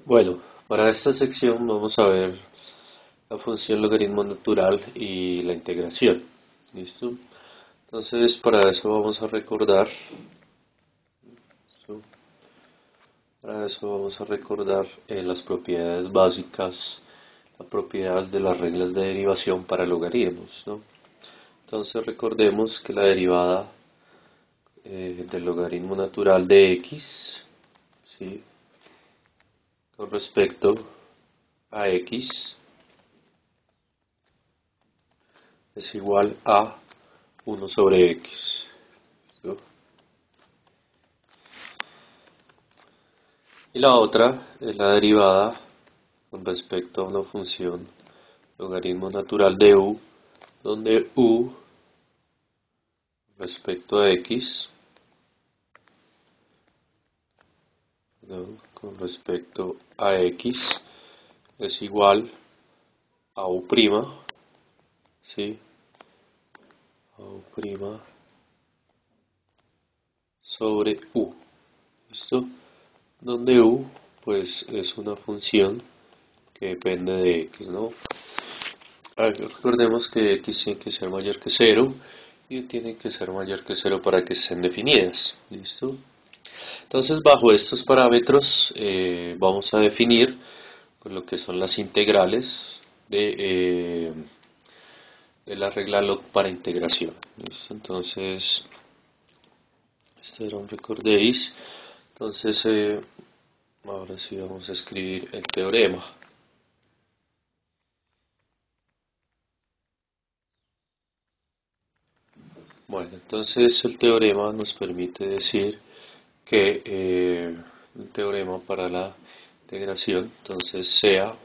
Bueno, para esta sección vamos a ver la función logaritmo natural y la integración. ¿Listo? Entonces, para eso vamos a recordar, ¿listo? Para eso vamos a recordar las propiedades básicas, las propiedades de las reglas de derivación para logaritmos, ¿no? Entonces recordemos que la derivada del logaritmo natural de x, ¿sí? Con respecto a x es igual a 1/x. ¿No? Y la otra es la derivada con respecto a una función logaritmo natural de u, donde u respecto a x, ¿no? Con respecto a x es igual a u', ¿sí? A u' sobre u. ¿Listo? Donde u pues es una función que depende de x, ¿no? Recordemos que x tiene que ser mayor que cero y tiene que ser mayor que cero para que estén definidas. ¿Listo? Entonces, bajo estos parámetros vamos a definir pues, lo que son las integrales de la regla log para integración. ¿Listo? Entonces, esto era un recordéis. Entonces, ahora sí vamos a escribir el teorema. Bueno, entonces el teorema nos permite decir que el teorema para la integración, entonces sea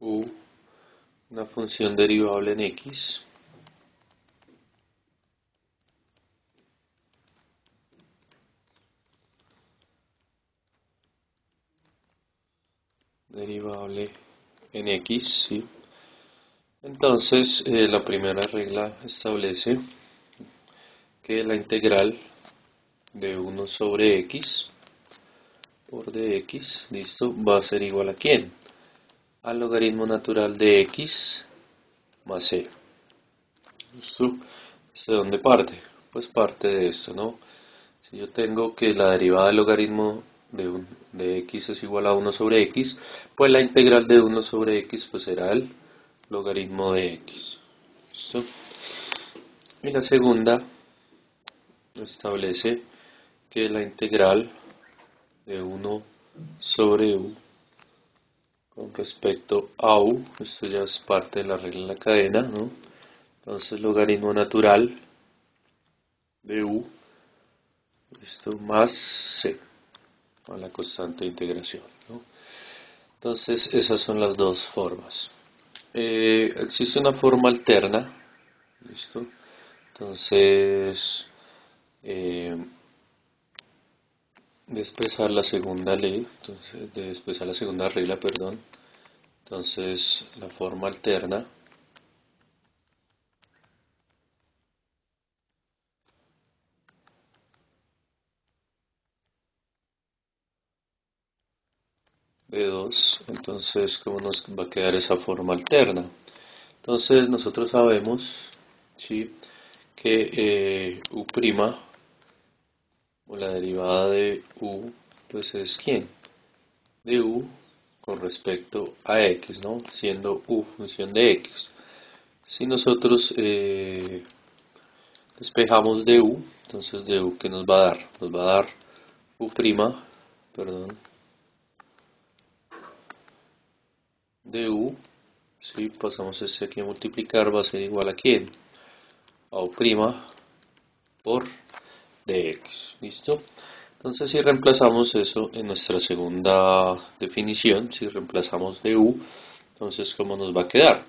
u una función derivable en x derivable en x, ¿sí? Entonces la primera regla establece que la integral de 1/x por dx, ¿listo? Va a ser igual a ¿quién? Al logaritmo natural de x más c. ¿Listo? ¿De dónde parte? Pues parte de esto, ¿no? Si yo tengo que la derivada del logaritmo de x es igual a 1/x, pues la integral de 1/x pues será el logaritmo de x. ¿Listo? Y la segunda establece que la integral de 1/u con respecto a u, esto ya es parte de la regla de la cadena, ¿no? Entonces logaritmo natural de u, esto más c, a la constante de integración, ¿no? Entonces esas son las dos formas. Existe una forma alterna, ¿listo? Entonces, de expresar la segunda ley, entonces, de expresar la segunda regla, perdón. Entonces, la forma alterna de 2, entonces, ¿cómo nos va a quedar esa forma alterna? Entonces, nosotros sabemos, ¿sí? Que u' o la derivada de u, pues es ¿quién? De u con respecto a x, ¿no? Siendo u función de x. Si nosotros despejamos de u, entonces de u, ¿qué nos va a dar? Nos va a dar u', perdón, de u, si pasamos este aquí a multiplicar, va a ser igual a ¿quién? A u' por dx, ¿listo? Entonces si reemplazamos eso en nuestra segunda definición, si reemplazamos de u, entonces ¿cómo nos va a quedar?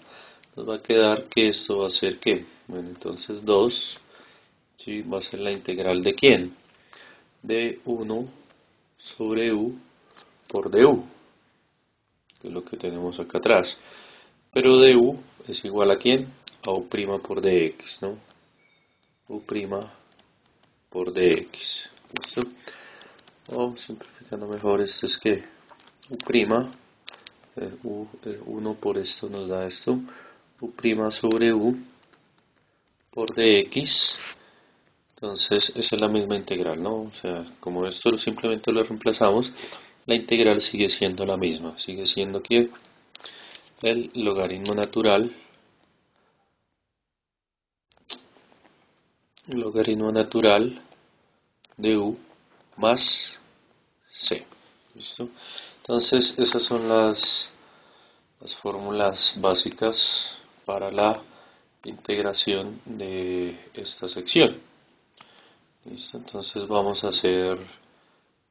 Nos va a quedar que esto va a ser ¿qué? Bueno, entonces 2, ¿sí? Va a ser la integral de ¿quién? De 1/u por du, que es lo que tenemos acá atrás. Pero du es igual a ¿quién? A u' por dx, ¿no? U' por dx, ¿listo? O simplificando mejor, esto es que U', 1 por esto nos da esto, U' sobre U por dx. Entonces esa es la misma integral, ¿no? O sea, como esto simplemente lo reemplazamos, la integral sigue siendo la misma, sigue siendo que el logaritmo natural de u más c. ¿Listo? Entonces esas son las fórmulas básicas para la integración de esta sección. ¿Listo? Entonces vamos a hacer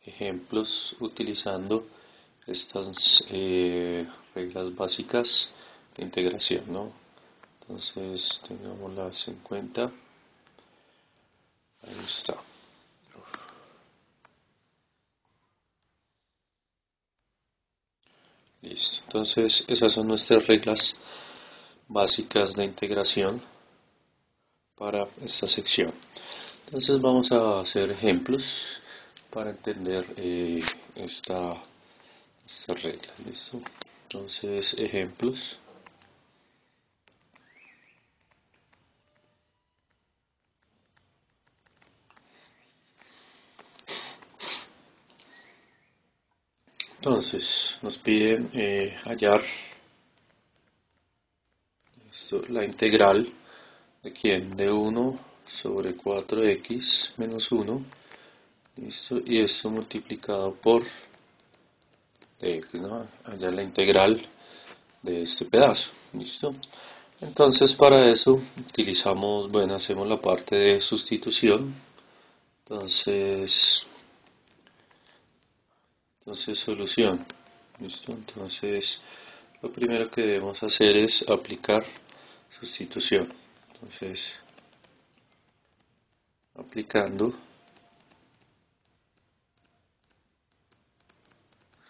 ejemplos utilizando estas reglas básicas de integración, ¿no? Entonces tengámoslas en cuenta. Ahí está. Listo. Entonces esas son nuestras reglas básicas de integración para esta sección. Entonces vamos a hacer ejemplos para entender esta regla. ¿Listo? Entonces ejemplos. Entonces nos piden hallar la integral de quién, de 1 sobre 4x menos 1, ¿listo? Y esto multiplicado por dx, ¿no? Hallar la integral de este pedazo, ¿listo? Entonces para eso utilizamos, bueno, hacemos la parte de sustitución. Entonces solución, ¿listo? Entonces lo primero que debemos hacer es aplicar sustitución. Entonces aplicando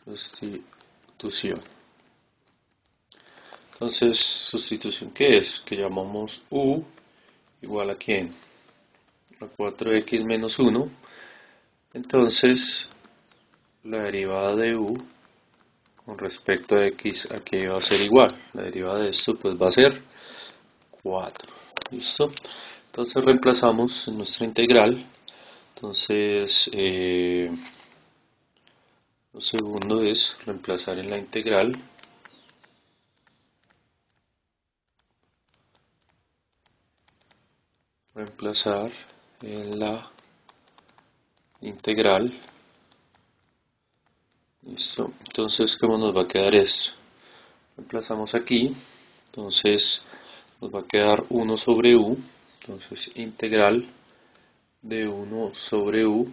sustitución. Entonces sustitución, ¿qué es? Que llamamos u igual a ¿quién? A 4x menos 1. Entonces la derivada de u con respecto a x, ¿a qué va a ser igual? La derivada de esto pues va a ser 4. ¿Listo? Entonces reemplazamos en nuestra integral. Entonces lo segundo es reemplazar en la integral. Reemplazar en la integral. Listo. Entonces, ¿cómo nos va a quedar esto? Reemplazamos aquí. Entonces, nos va a quedar 1 sobre u. Entonces, integral de 1 sobre u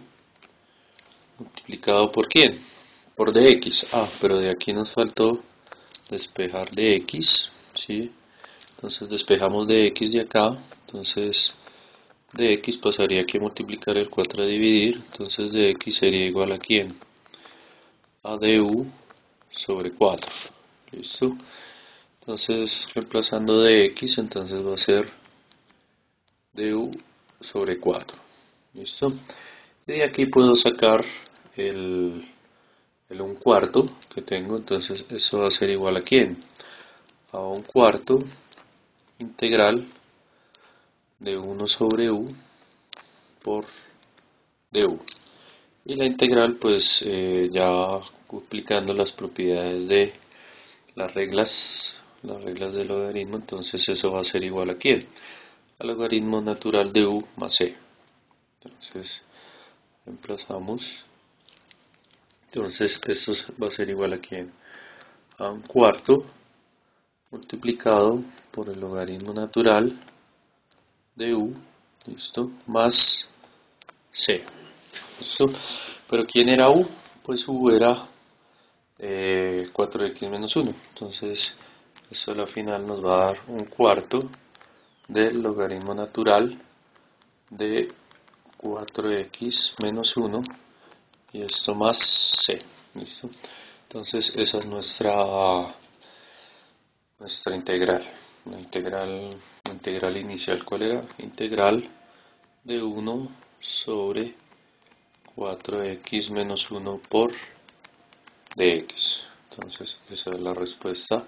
multiplicado por ¿quién? Por dx. Ah, pero de aquí nos faltó despejar dx, ¿sí? Entonces despejamos dx de acá. Entonces dx pasaría aquí a multiplicar el 4 a dividir. Entonces dx sería igual a ¿quién? A du sobre 4. ¿Listo? Entonces reemplazando dx, entonces va a ser du sobre 4. ¿Listo? Y de aquí puedo sacar el 1/4 que tengo, entonces eso va a ser igual a ¿quién? A 1/4 integral de 1 sobre u por du. Y la integral pues ya aplicando las propiedades de las reglas del logaritmo, entonces eso va a ser igual a ¿quién? Al logaritmo natural de u más c. Entonces reemplazamos. Entonces esto va a ser igual a ¿quién? A 1/4 multiplicado por el logaritmo natural de u, ¿listo? Más c, ¿listo? Pero ¿quién era u? Pues u era 4x menos 1. Entonces eso a la final nos va a dar 1/4 del logaritmo natural de 4x menos 1 y esto más c, ¿listo? Entonces esa es nuestra integral. La integral inicial, ¿cuál era? Integral de 1 sobre 4x menos 1 por dx. Entonces esa es la respuesta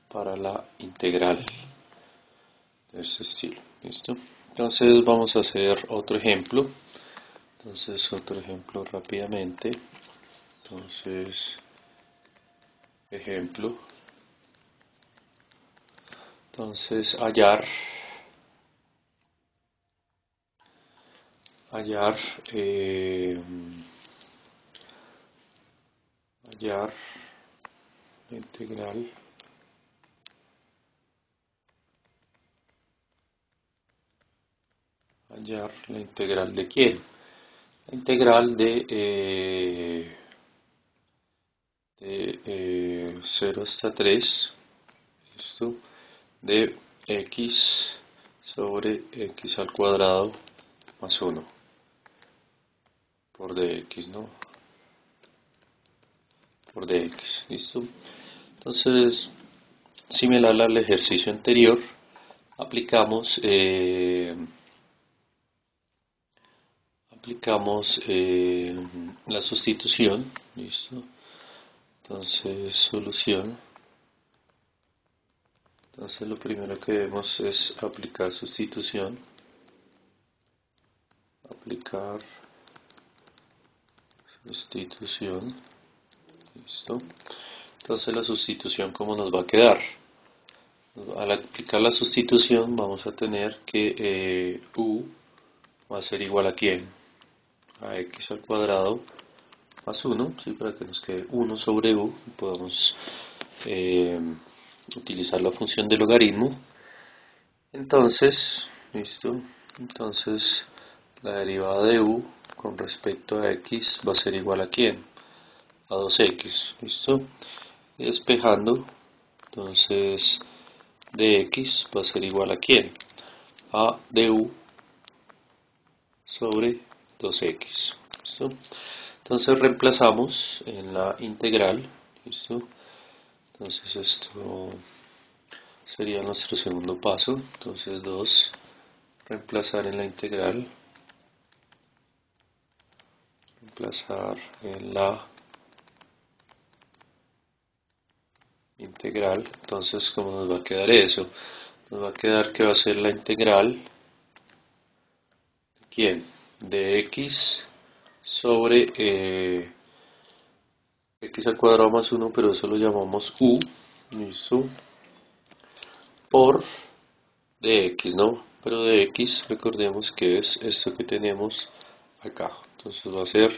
para la integral de este estilo. ¿Listo? Entonces vamos a hacer otro ejemplo. Entonces otro ejemplo rápidamente. Entonces ejemplo. Entonces hallar hallar la integral de quién, la integral de 0 hasta 3, ¿listo? De x sobre x al cuadrado más 1 por dx, ¿no? Por dx, ¿listo? Entonces, similar al ejercicio anterior, aplicamos la sustitución, ¿listo? Entonces, solución. Entonces, lo primero que vemos es aplicar sustitución. Aplicar sustitución. ¿Listo? Entonces, la sustitución, ¿cómo nos va a quedar? Al aplicar la sustitución, vamos a tener que u va a ser igual a ¿quién? A x al cuadrado más 1, ¿sí? Para que nos quede 1 sobre u y podamos utilizar la función de logaritmo. Entonces, ¿listo? Entonces, la derivada de u con respecto a x va a ser igual a ¿quién? A 2x, ¿listo? Y despejando, entonces, dx va a ser igual a ¿quién? A du sobre 2x, ¿listo? Entonces reemplazamos en la integral, ¿listo? Entonces esto sería nuestro segundo paso. Entonces 2, reemplazar en la integral, reemplazar en la integral. Entonces, ¿cómo nos va a quedar eso? Nos va a quedar que va a ser la integral de ¿quién? De x sobre x al cuadrado más 1, pero eso lo llamamos u, ¿listo? Por dx, ¿no? Pero dx, recordemos que es esto que tenemos acá. Entonces va a ser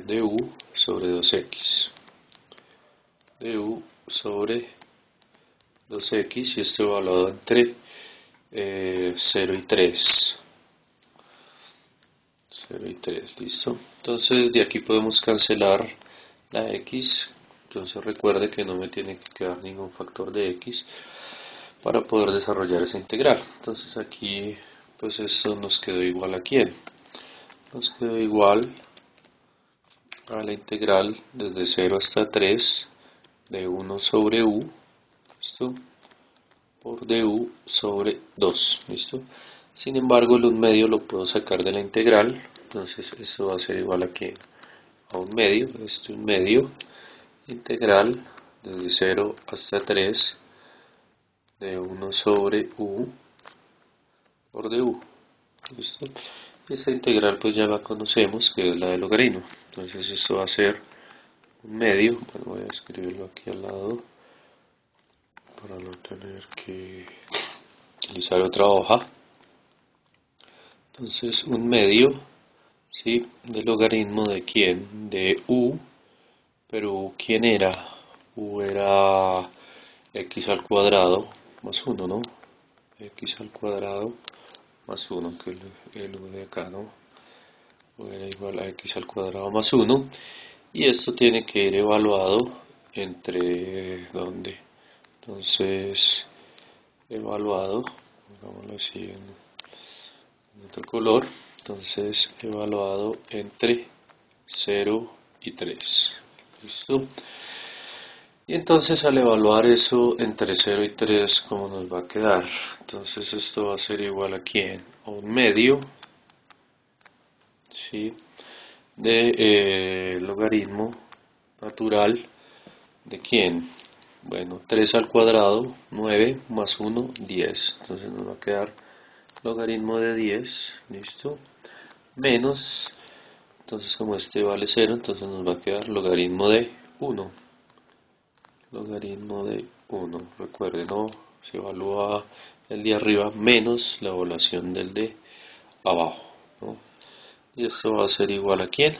du sobre 2x. Du sobre 2x y esto evaluado entre 0 y 3. 0 y 3, listo. Entonces de aquí podemos cancelar la x. Entonces recuerde que no me tiene que quedar ningún factor de x para poder desarrollar esa integral. Entonces aquí pues eso nos quedó igual a ¿quién? Nos quedó igual a la integral desde 0 hasta 3 de 1 sobre u, ¿listo? Por du sobre 2, ¿listo? Sin embargo, el 1 medio lo puedo sacar de la integral, entonces eso va a ser igual a ¿qué? A 1 medio, esto 1 medio, integral desde 0 hasta 3 de 1 sobre u por du, ¿listo? Esta integral pues ya la conocemos, que es la del logaritmo, entonces esto va a ser 1 medio, bueno, voy a escribirlo aquí al lado para no tener que utilizar otra hoja. Entonces 1 medio, ¿sí? Del logaritmo de ¿quién? De u, pero u ¿quién era? U era x al cuadrado más 1, ¿no? X al cuadrado más 1, que el u de acá, ¿no? U era igual a x al cuadrado más 1. Y esto tiene que ir evaluado entre, ¿dónde? Entonces, evaluado, pongámoslo así en otro color, entonces evaluado entre 0 y 3, ¿listo? Y entonces al evaluar eso entre 0 y 3, ¿cómo nos va a quedar? Entonces esto va a ser igual a ¿quién? A 1 medio, ¿sí? De logaritmo natural ¿De quién? Bueno, 3 al cuadrado, 9 más 1, 10. Entonces nos va a quedar logaritmo de 10, ¿listo? Menos, entonces como este vale 0, entonces nos va a quedar logaritmo de 1. Logaritmo de 1. Recuerden, ¿no? Se evalúa el de arriba menos la evaluación del de abajo, ¿no? Y esto va a ser igual a ¿quién?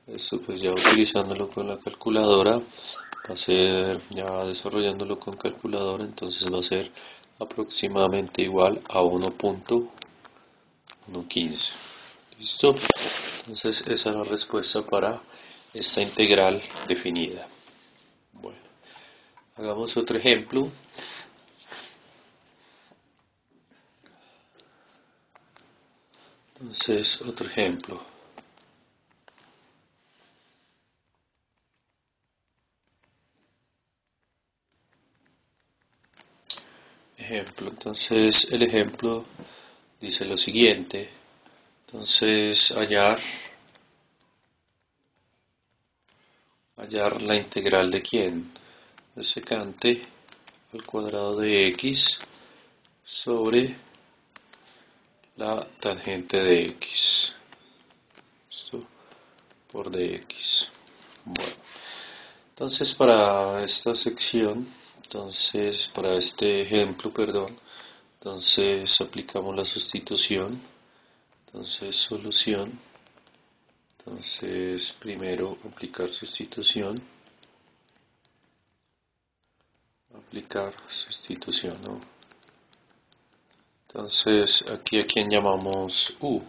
Esto pues ya utilizándolo con la calculadora, va a ser ya desarrollándolo con calculadora, entonces va a ser aproximadamente igual a 1.115. ¿Listo? Entonces esa es la respuesta para esta integral definida. Bueno, hagamos otro ejemplo. Entonces, otro ejemplo. Entonces el ejemplo dice lo siguiente. Entonces, hallar la integral de quién? De secante al cuadrado de x sobre la tangente de x. Esto por dx. Bueno, entonces para esta sección, entonces para este ejemplo, perdón, entonces aplicamos la sustitución. Entonces solución. Entonces primero aplicar sustitución. Aplicar sustitución, ¿no? Entonces aquí a quién llamamos u.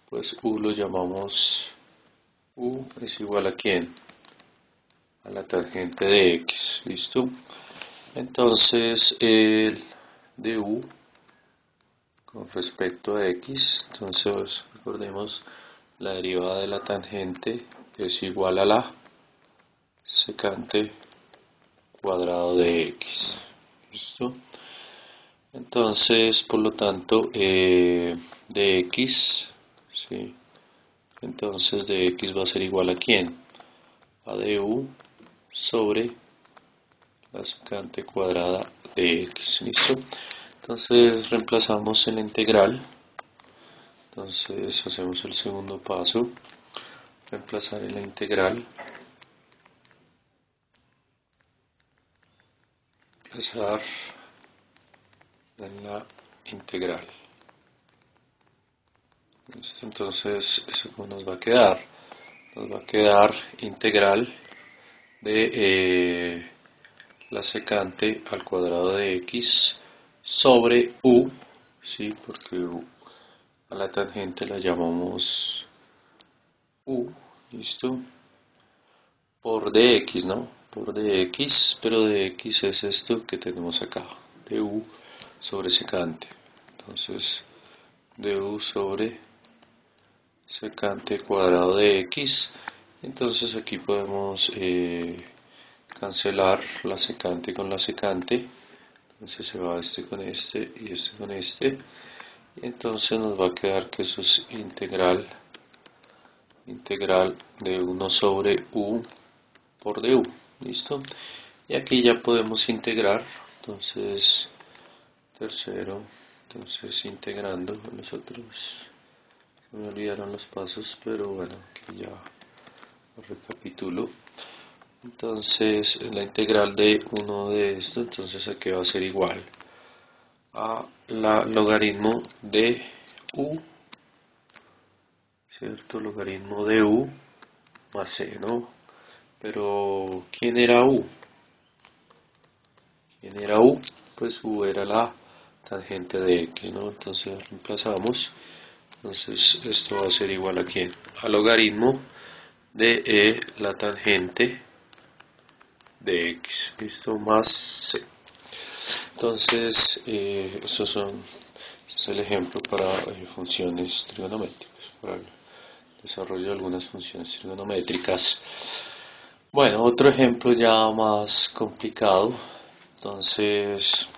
Pues u lo llamamos, u es igual a quién, a la tangente de x, ¿listo? Entonces el de u con respecto a x, entonces recordemos la derivada de la tangente es igual a la secante cuadrado de x, ¿listo? Entonces por lo tanto de x, ¿sí? Entonces de x va a ser igual a quién, a du sobre la secante cuadrada de x, ¿listo? Entonces reemplazamos en la integral, entonces hacemos el segundo paso, reemplazar en la integral, reemplazar en la integral. ¿Listo? Entonces eso cómo nos va a quedar, nos va a quedar integral de la secante al cuadrado de x sobre u, ¿sí? Porque a la tangente la llamamos u, ¿listo? Por dx, ¿no? Por dx, pero dx es esto que tenemos acá, du sobre secante. Entonces, du sobre secante cuadrado de x. Entonces aquí podemos cancelar la secante con la secante. Entonces se va este con este y este con este. Y entonces nos va a quedar que eso es integral de 1 sobre u por du. ¿Listo? Y aquí ya podemos integrar. Entonces, tercero, entonces integrando los otros. Me olvidaron los pasos, pero bueno, aquí ya recapitulo. Entonces, la integral de uno de estos, entonces aquí va a ser igual a la logaritmo de u, ¿cierto? Logaritmo de u más c, ¿no? Pero, ¿quién era u? ¿Quién era u? Pues u era la tangente de x, ¿no? Entonces reemplazamos. Entonces esto va a ser igual a ¿quién? A logaritmo de la tangente de x, ¿listo? Más c. Entonces, ese es el ejemplo para funciones trigonométricas, para el desarrollo de algunas funciones trigonométricas. Bueno, otro ejemplo ya más complicado. Entonces,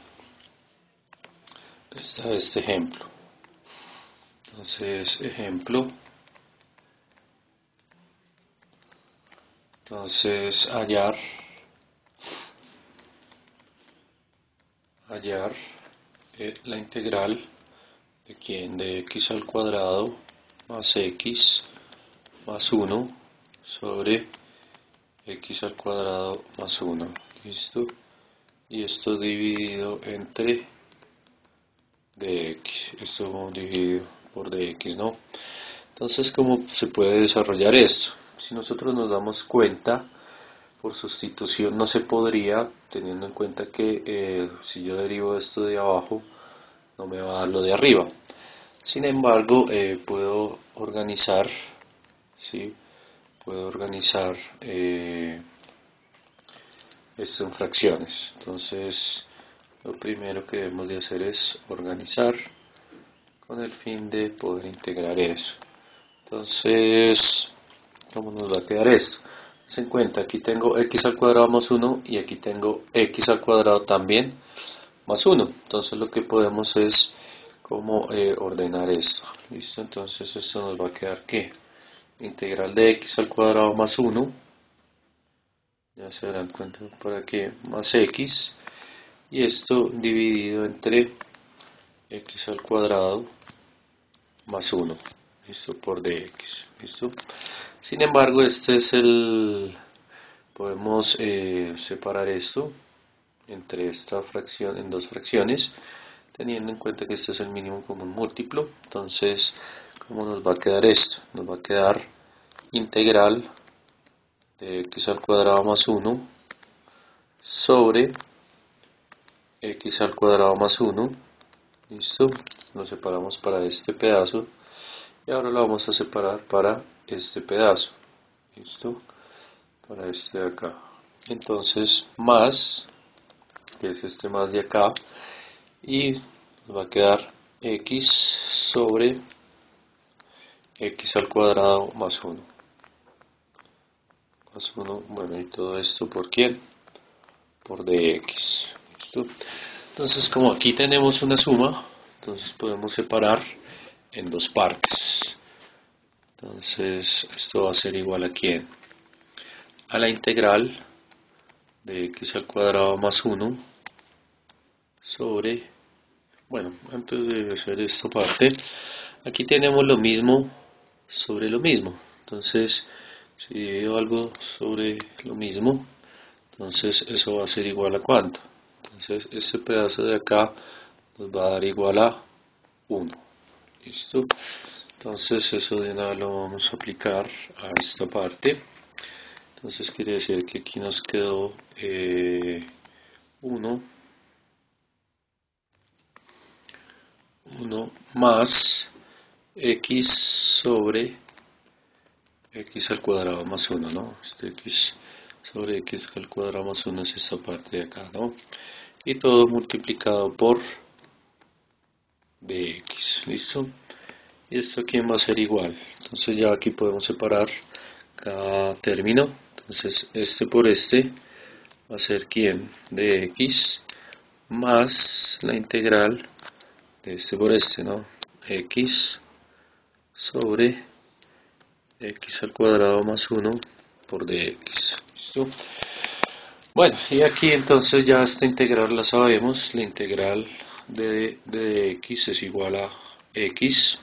está este ejemplo. Entonces, ejemplo. Entonces, hallar hallar la integral de quién, de x al cuadrado más x más 1 sobre x al cuadrado más 1. ¿Listo? Y esto dividido entre dx, esto dividido por dx, ¿no? Entonces, ¿cómo se puede desarrollar esto? Si nosotros nos damos cuenta, por sustitución no se podría, teniendo en cuenta que si yo derivo esto de abajo, no me va a dar lo de arriba. Sin embargo, puedo organizar, ¿sí? Puedo organizar esto en fracciones. Entonces, lo primero que debemos de hacer es organizar con el fin de poder integrar eso. Entonces, ¿cómo nos va a quedar esto? Se en cuenta, aquí tengo x al cuadrado más 1 y aquí tengo x al cuadrado también más 1. Entonces lo que podemos es como ordenar esto. ¿Listo? Entonces esto nos va a quedar que integral de x al cuadrado más 1, ya se darán cuenta por aquí, más x, y esto dividido entre x al cuadrado más 1, ¿listo? Por dx, ¿listo? Sin embargo, este es podemos separar esto entre esta fracción en dos fracciones, teniendo en cuenta que este es el mínimo común múltiplo. Entonces, ¿cómo nos va a quedar esto? Nos va a quedar integral de x al cuadrado más 1 sobre x al cuadrado más 1. ¿Listo? Lo separamos para este pedazo y ahora lo vamos a separar para este pedazo. ¿Listo? Para este de acá. Entonces, más, que es este más de acá, y nos va a quedar x sobre x al cuadrado más 1. Más 1, bueno, y todo esto ¿por quién? Por dx. ¿Listo? Entonces, como aquí tenemos una suma, entonces podemos separar en dos partes. Entonces, esto va a ser igual a ¿quién? A la integral de x al cuadrado más 1 sobre, bueno, antes de hacer esta parte, aquí tenemos lo mismo sobre lo mismo. Entonces, si divido algo sobre lo mismo, entonces eso va a ser igual a ¿cuánto? Entonces, este pedazo de acá nos va a dar igual a 1. ¿Listo? Entonces, eso de nada lo vamos a aplicar a esta parte. Entonces, quiere decir que aquí nos quedó 1 más x sobre x al cuadrado más 1, ¿no? Este x sobre x al cuadrado más 1 es esta parte de acá, ¿no? Y todo multiplicado por dx, ¿listo? Y esto aquí va a ser igual. Entonces ya aquí podemos separar cada término. Entonces este por este va a ser ¿quién? De x más la integral de este por este, ¿no? X sobre x al cuadrado más 1 por dx. ¿Listo? Bueno, y aquí entonces ya esta integral la sabemos. La integral de dx es igual a x,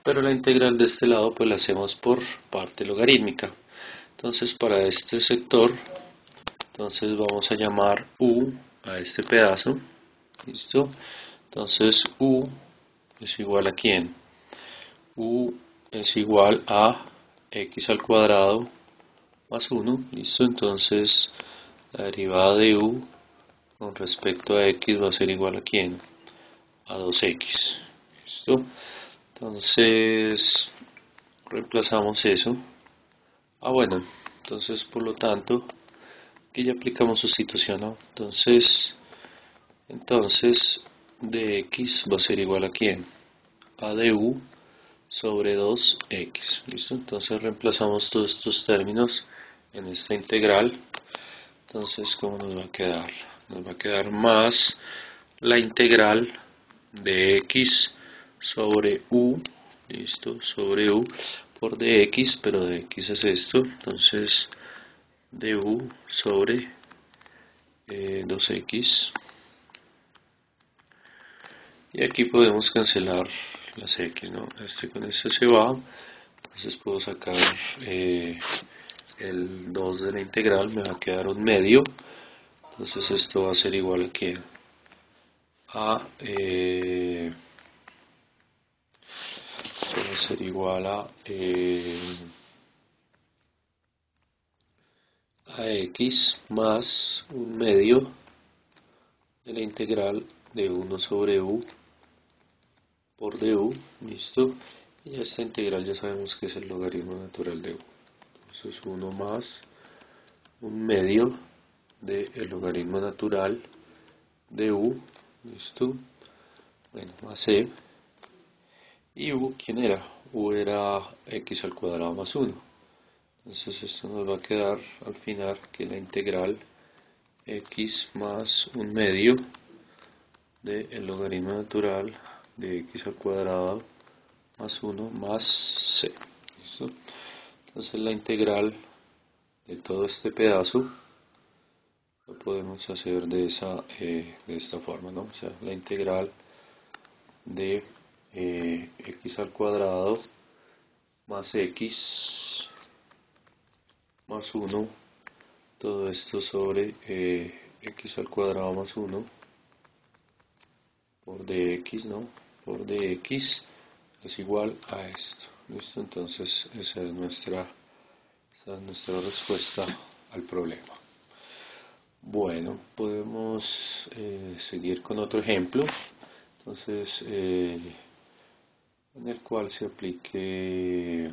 pero la integral de este lado pues la hacemos por parte logarítmica. Entonces para este sector, entonces vamos a llamar u a este pedazo. ¿Listo? Entonces u es igual a ¿quién? U es igual a x al cuadrado más 1, ¿listo? Entonces la derivada de u con respecto a x va a ser igual a ¿quién? A 2x, ¿listo? Entonces reemplazamos eso. Bueno, entonces por lo tanto aquí ya aplicamos sustitución, ¿no? Entonces dx va a ser igual a ¿quién? A du sobre 2x, ¿listo? Entonces reemplazamos todos estos términos en esta integral. Entonces, ¿cómo nos va a quedar? Nos va a quedar más la integral de x sobre u, ¿listo? Sobre u por dx, pero dx es esto, entonces du sobre 2x Y aquí podemos cancelar las x, ¿no? Con este se va, entonces puedo sacar el 2 de la integral, me va a quedar un medio, entonces esto va a ser igual a va a ser igual a x más un medio de la integral de 1 sobre u por du, listo, y esta integral ya sabemos que es el logaritmo natural de u, entonces 1 más un medio del logaritmo natural de u, listo, bueno, más c, y u, ¿quién era? U era x al cuadrado más 1, entonces esto nos va a quedar al final que la integral x más un medio del logaritmo natural de x al cuadrado más 1 más c. ¿Listo? Entonces la integral de todo este pedazo lo podemos hacer de esta forma, ¿no? O sea, la integral de x al cuadrado más x más 1, todo esto sobre x al cuadrado más 1 por dx, ¿no? Por dx es igual a esto. ¿Listo? Entonces esa es nuestra respuesta al problema. Bueno, podemos seguir con otro ejemplo. Entonces, en el cual se aplique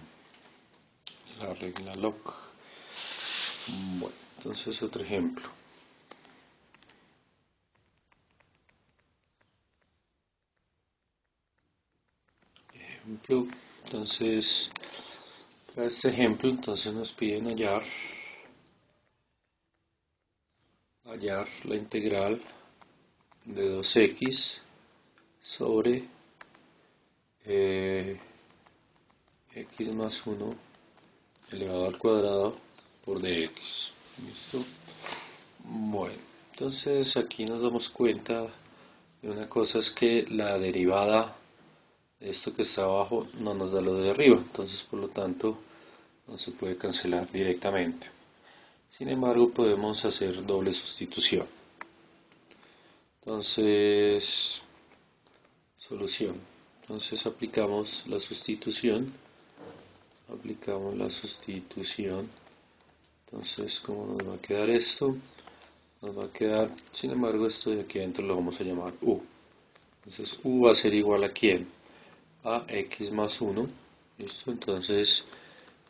la regla log. Bueno, entonces otro ejemplo. Entonces, para este ejemplo, entonces nos piden hallar la integral de 2x sobre x más 1 elevado al cuadrado por dx. ¿Listo? Bueno, entonces aquí nos damos cuenta de una cosa, es que la derivada de esto que está abajo no nos da lo de arriba, entonces por lo tanto no se puede cancelar directamente. Sin embargo, podemos hacer doble sustitución. Entonces, solución. Entonces aplicamos la sustitución. Entonces, ¿cómo nos va a quedar esto? Nos va a quedar, sin embargo, esto de aquí adentro lo vamos a llamar u. Entonces, u va a ser igual a ¿quién? A x más 1. ¿Listo? Entonces,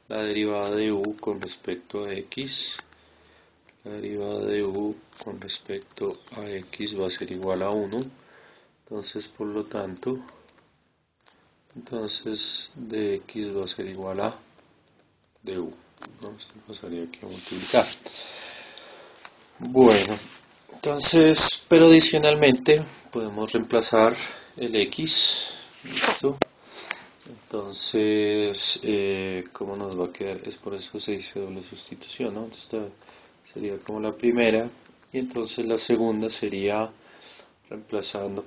la derivada de u con respecto a x, la derivada de u con respecto a x va a ser igual a 1. Entonces, por lo tanto, entonces de x va a ser igual a du. ¿No? Esto pasaría aquí a multiplicar. Bueno, entonces, pero adicionalmente podemos reemplazar el x. ¿Listo? Entonces, ¿cómo nos va a quedar? Es por eso se dice doble sustitución, ¿no? Esta sería como la primera, y entonces la segunda sería reemplazando,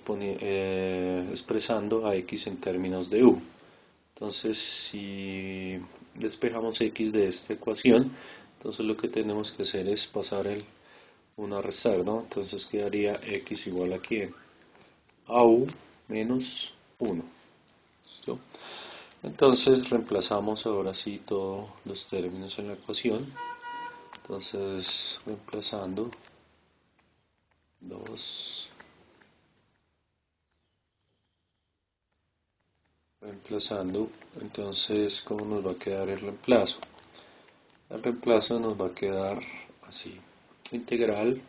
expresando a x en términos de u. Entonces, si despejamos x de esta ecuación, entonces lo que tenemos que hacer es pasar el 1 a restar, ¿no? Entonces quedaría x igual a ¿quién? A u menos 1. ¿Listo? Entonces reemplazamos ahora sí todos los términos en la ecuación. Entonces reemplazando 2, entonces ¿cómo nos va a quedar el reemplazo? El reemplazo nos va a quedar así, integral,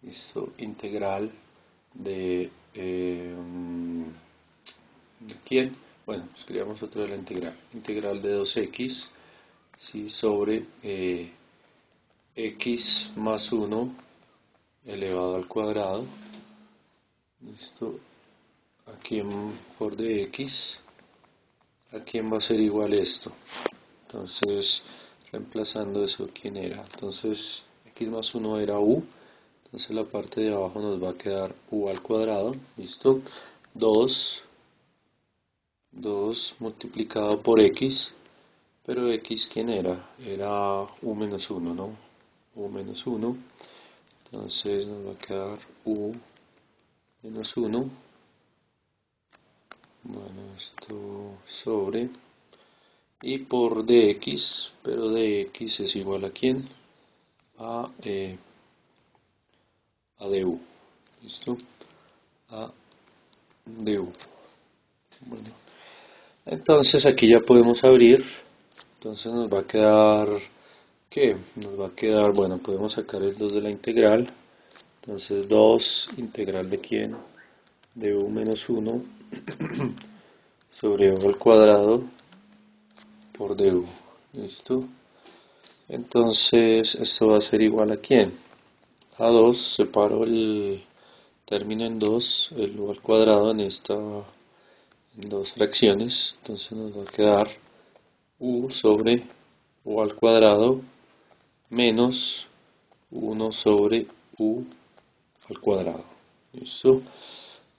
¿listo? Integral de ¿quién? Bueno, escribamos otra de la integral de 2x, ¿sí? Sobre x más 1 elevado al cuadrado, ¿listo? Aquí por dx, ¿a quién va a ser igual esto? Entonces, reemplazando eso, ¿quién era? Entonces, x más 1 era u, entonces la parte de abajo nos va a quedar u al cuadrado, ¿listo? 2 multiplicado por x, pero x, ¿quién era? Era u menos 1, ¿no? U menos 1, entonces nos va a quedar u menos 1, bueno, esto sobre, y por dx, pero dx es igual a ¿quién? A du, ¿listo? A du. Bueno, entonces aquí ya podemos abrir, entonces nos va a quedar, ¿qué? Nos va a quedar, bueno, podemos sacar el 2 de la integral, entonces 2 integral de ¿quién? De u menos 1 sobre u al cuadrado por du, ¿listo? Entonces esto va a ser igual a ¿quién? A 2, separo el término en 2, el u al cuadrado en dos fracciones, entonces nos va a quedar u sobre u al cuadrado menos 1 sobre u al cuadrado, ¿listo?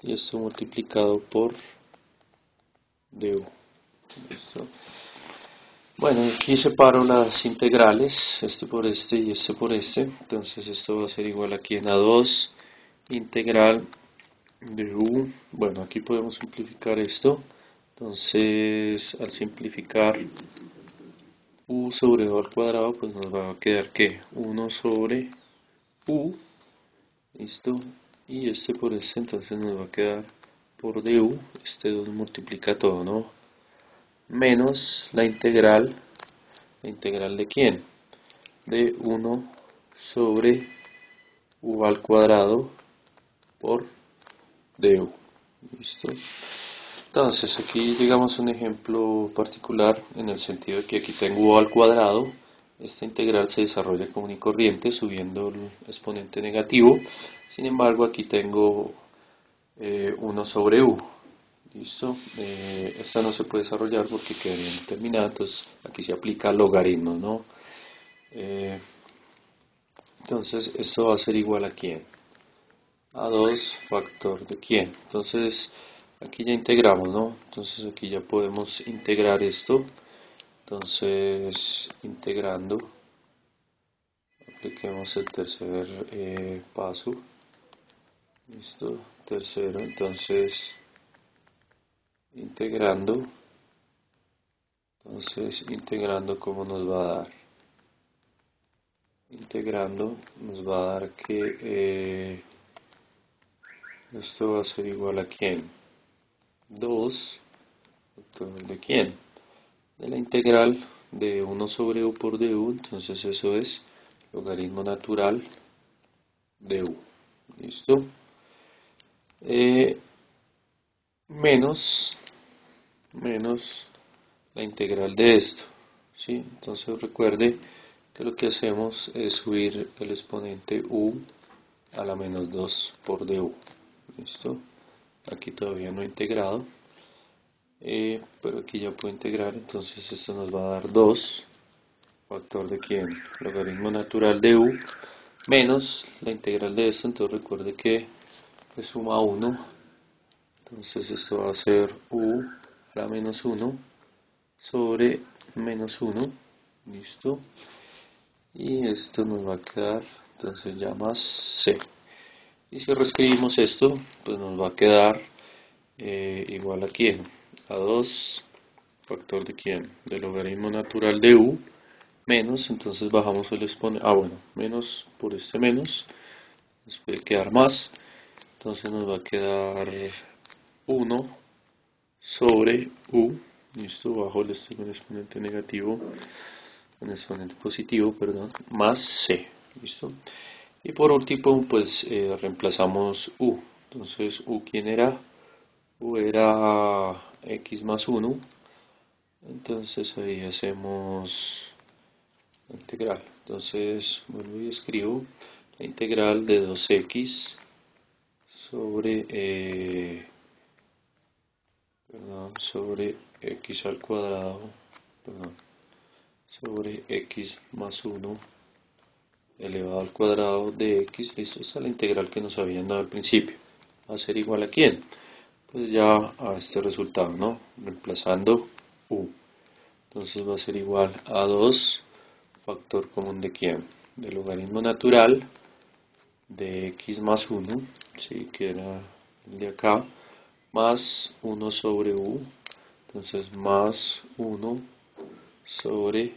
Y esto multiplicado por du, ¿listo? Bueno, aquí separo las integrales, este por este y este por este, entonces esto va a ser igual aquí en a2 integral de u, bueno, aquí podemos simplificar esto, entonces al simplificar u sobre u al cuadrado, pues nos va a quedar que 1 sobre u, listo, y este por este, entonces nos va a quedar por du, este 2 multiplica todo, ¿no? Menos ¿la integral de quién? De 1 sobre u al cuadrado por du, listo. Entonces aquí llegamos a un ejemplo particular en el sentido de que aquí tengo u al cuadrado, esta integral se desarrolla común y corriente subiendo el exponente negativo, sin embargo aquí tengo 1 sobre u, listo, esta no se puede desarrollar porque quedaría indeterminada, entonces aquí se aplica logaritmos, ¿no? Entonces esto va a ser igual a ¿quién? A 2 factor de ¿quién? Entonces aquí ya integramos, ¿no? Entonces aquí ya podemos integrar esto. Entonces integrando, apliquemos el tercer paso. Listo, tercero, entonces integrando. Entonces integrando, ¿cómo nos va a dar? Integrando nos va a dar que esto va a ser igual a ¿quién? 2 factor de ¿quién? De la integral de 1 sobre u por du, entonces eso es logaritmo natural de u, ¿listo? Menos la integral de esto, ¿sí? Entonces recuerde que lo que hacemos es subir el exponente u a la menos 2 por du, ¿listo? Aquí todavía no he integrado, pero aquí ya puedo integrar, entonces esto nos va a dar 2 factor de ¿quién? Logaritmo natural de u menos la integral de esto, entonces recuerde que se suma 1, entonces esto va a ser u a la menos 1 sobre menos 1, listo, y esto nos va a quedar entonces ya más c, y si reescribimos esto pues nos va a quedar igual a quién, a 2 factor de quién, del logaritmo natural de u menos, entonces bajamos el exponente, bueno, menos por este menos, nos puede quedar más, entonces nos va a quedar 1 sobre u, listo, bajo el exponente negativo, el exponente positivo, perdón, más c, listo. Y por último, pues reemplazamos u, entonces u, ¿quién era? U era x más 1, entonces ahí hacemos la integral, entonces vuelvo y escribo la integral de 2x sobre x al cuadrado, sobre x más 1 elevado al cuadrado de x, listo, esta es la integral que nos habían dado al principio, va a ser igual a ¿quién? pues ya a este resultado, ¿no? Reemplazando u. Entonces va a ser igual a 2 factor común de quién? Del logaritmo natural de x más 1, ¿sí? Que era el de acá, más 1 sobre u, entonces más 1 sobre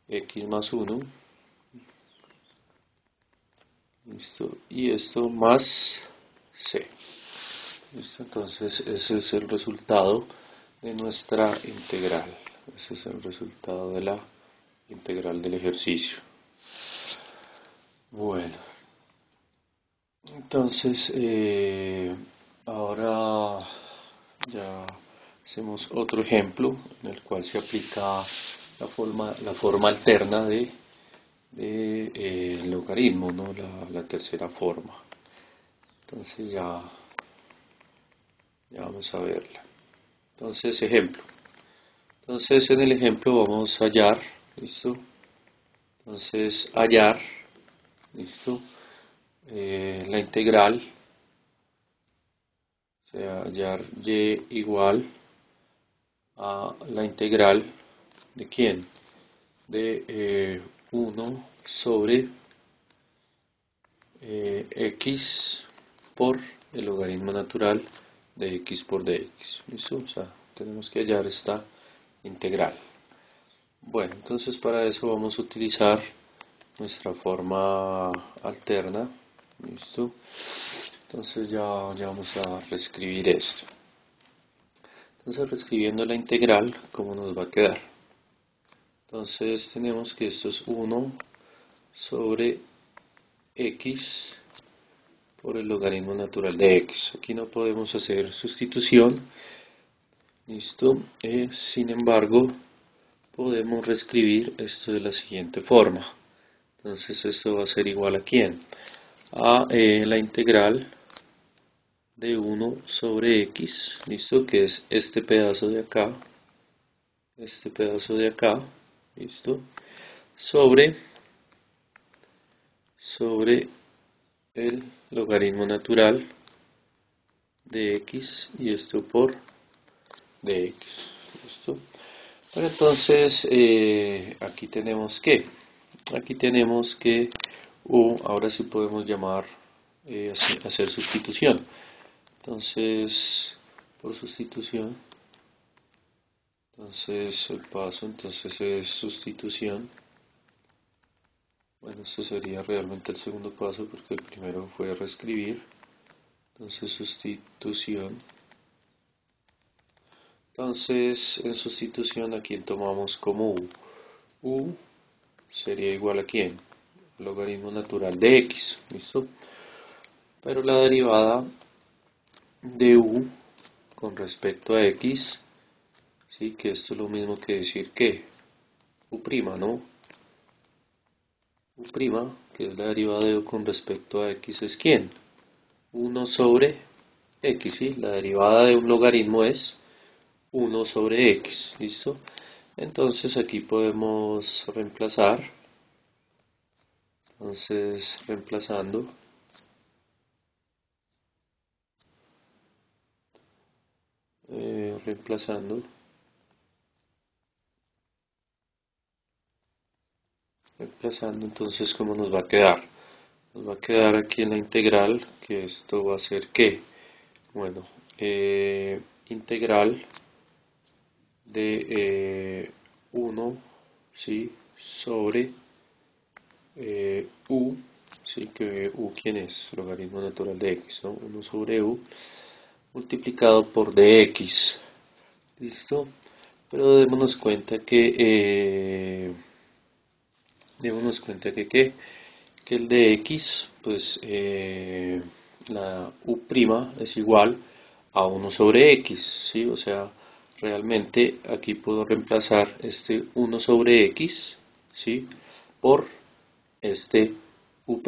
x más 1, listo, y esto más c, listo, entonces ese es el resultado de nuestra integral, ese es el resultado de la integral del ejercicio. Bueno, entonces ahora ya hacemos otro ejemplo en el cual se aplica la forma alterna de logaritmo, ¿no? La tercera forma. Entonces ya vamos a verla. Entonces, ejemplo. Entonces, en el ejemplo vamos a hallar, ¿listo? Entonces, hallar, ¿listo? La integral, o sea, hallar y igual a la integral de quién? De 1 sobre x por el logaritmo natural de x por dx. ¿Listo? O sea, tenemos que hallar esta integral. Bueno, entonces para eso vamos a utilizar nuestra forma alterna. ¿Listo? Entonces ya vamos a reescribir esto. Entonces reescribiendo la integral, ¿cómo nos va a quedar? Entonces tenemos que esto es 1 sobre x por el logaritmo natural de x. Aquí no podemos hacer sustitución. Listo. Sin embargo, podemos reescribir esto de la siguiente forma. Entonces esto va a ser igual a ¿quién? A la integral de 1 sobre x, listo, que es este pedazo de acá, listo, sobre el logaritmo natural de x y esto por dx, listo. Pero entonces aquí tenemos que ahora sí podemos llamar hacer sustitución. Entonces por sustitución, entonces el paso entonces es sustitución. Bueno, esto sería realmente el segundo paso porque el primero fue reescribir. Entonces sustitución. Entonces en sustitución, ¿a quién tomamos como u? U sería igual a ¿quién? Logaritmo natural de x, ¿listo? Pero la derivada de u con respecto a x, sí, que esto es lo mismo que decir que u', ¿no? U', que es la derivada de u con respecto a x, es ¿quién? 1 sobre x, ¿sí? La derivada de un logaritmo es 1 sobre x, ¿listo? Entonces aquí podemos reemplazar, entonces reemplazando, entonces ¿cómo nos va a quedar? Nos va a quedar aquí en la integral, que esto va a ser ¿qué? Bueno, integral de 1, ¿sí? Sobre u, ¿sí? Que u, ¿quién es? Logaritmo natural de x, ¿no? 1 sobre u multiplicado por dx, ¿listo? Pero démonos cuenta que que el de x, pues la u' es igual a 1 sobre x, ¿sí? O sea, realmente aquí puedo reemplazar este 1 sobre x, ¿sí? Por este u',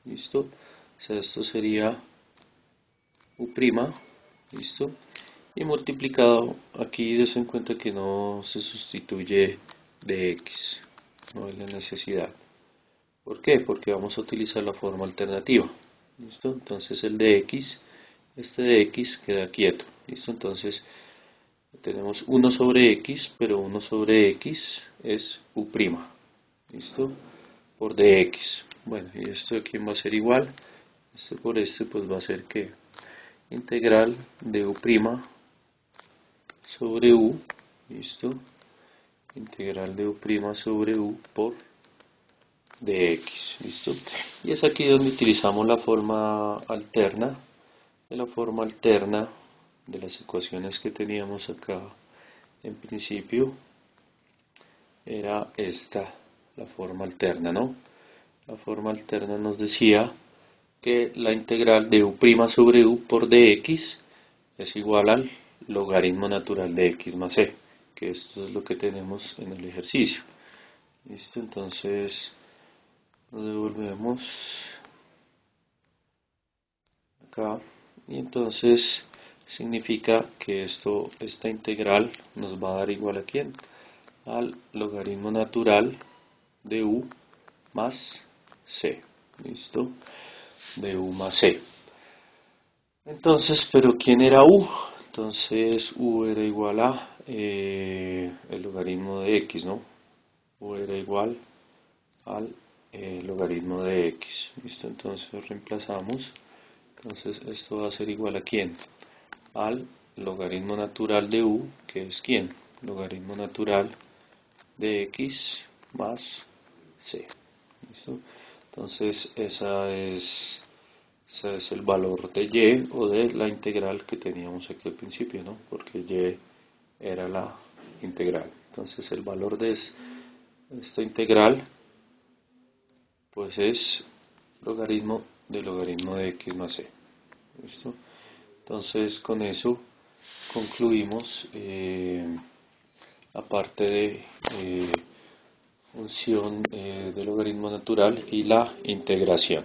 ¿listo? O sea, esto sería u', ¿listo? Y multiplicado, aquí des en cuenta que no se sustituye de x, no hay la necesidad. ¿Por qué? Porque vamos a utilizar la forma alternativa. ¿Listo? Entonces el de x este de x queda quieto, ¿listo? Entonces tenemos 1 sobre x, pero 1 sobre x es u', ¿listo? Por dx. Bueno, y esto de aquí va a ser igual, este por este pues va a ser que integral de u' sobre u, ¿listo? Integral de u' sobre u por dx, ¿listo? Y es aquí donde utilizamos la forma alterna. De la forma alterna de las ecuaciones que teníamos acá en principio era esta, la forma alterna, ¿no? La forma alterna nos decía que la integral de u' sobre u por dx es igual al logaritmo natural de x más e, que esto es lo que tenemos en el ejercicio. ¿Listo? Entonces nos devolvemos acá y entonces significa que esta integral nos va a dar igual a ¿quién? Al logaritmo natural de u más c. ¿Listo? De u más c. Entonces, ¿pero quién era u? Entonces u era igual a el logaritmo de x, ¿no? U era igual al logaritmo de x. ¿Listo? Entonces reemplazamos. Entonces esto va a ser igual a ¿quién? Al logaritmo natural de u, que es ¿quién? Logaritmo natural de x más c. ¿Listo? Entonces ese es el valor de y o de la integral que teníamos aquí al principio, ¿no? Porque y era la integral. Entonces el valor de esta integral pues es logaritmo de x más c. ¿Listo? Entonces con eso concluimos la parte de función de logaritmo natural y la integración.